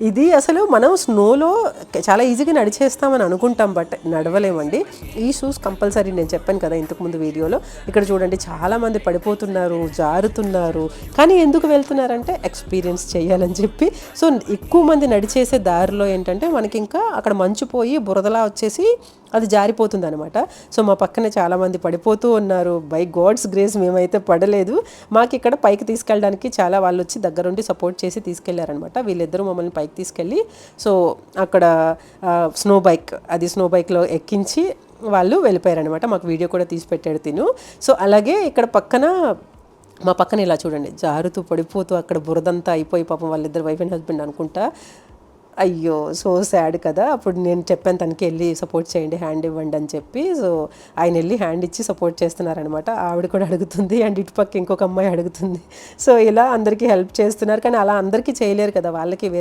ఇది అసలు మనం స్నోలో చాలా ఈజీగా నడిచేస్తామని అనుకుంటాం, బట్ నడవలేమండి. ఈ షూస్ కంపల్సరీ, నేను చెప్పాను కదా ఇంతకుముందు వీడియోలో. ఇక్కడ చూడండి చాలామంది పడిపోతున్నారు, జారుతున్నారు. కానీ ఎందుకు వెళ్తున్నారంటే ఎక్స్పీరియన్స్ చేయాలని చెప్పి. సో ఎక్కువ మంది నడిచేసే దారిలో ఏంటంటే మనకి ఇంకా అక్కడ మంచు పోయి బురదలా వచ్చేసి అది జారిపోతుంది అనమాట. సో మా పక్కనే చాలామంది పడిపోతూ ఉన్నారు. బై గాడ్స్ గ్రేస్ మేమైతే పడలేదు. మాకు ఇక్కడ పైకి తీసుకెళ్ళడానికి చాలా వాళ్ళు వచ్చి దగ్గరుండి సపోర్ట్ చేసి తీసుకెళ్లారనమాట. వీళ్ళిద్దరూ మమ్మల్ని పైకి తీసుకెళ్ళి సో అక్కడ స్నో బైక్లో ఎక్కించి వాళ్ళు వెళ్ళిపోయారనమాట. మాకు వీడియో కూడా తీసి పెట్టాడు తిను. సో అలాగే ఇక్కడ మా పక్కన ఇలా చూడండి జారుతూ పడిపోతూ అక్కడ బురదంతా అయిపోయి పాపం వాళ్ళిద్దరు వైఫ్ అండ్ హస్బెండ్ అనుకుంటా. అయ్యో సో సాడ్ కదా. అప్పుడు నేను చెప్పాను తనకి వెళ్ళి సపోర్ట్ చేయండి, హ్యాండ్ ఇవ్వండి అని చెప్పి. సో ఆయన వెళ్ళి హ్యాండ్ ఇచ్చి సపోర్ట్ చేస్తున్నారనమాట. ఆవిడ కూడా అడుగుతుంది అండ్ ఇటుపక్క ఇంకొక అమ్మాయి అడుగుతుంది. సో ఇలా అందరికీ హెల్ప్ చేస్తున్నారు. కానీ అలా అందరికీ చేయలేరు కదా, వాళ్ళకి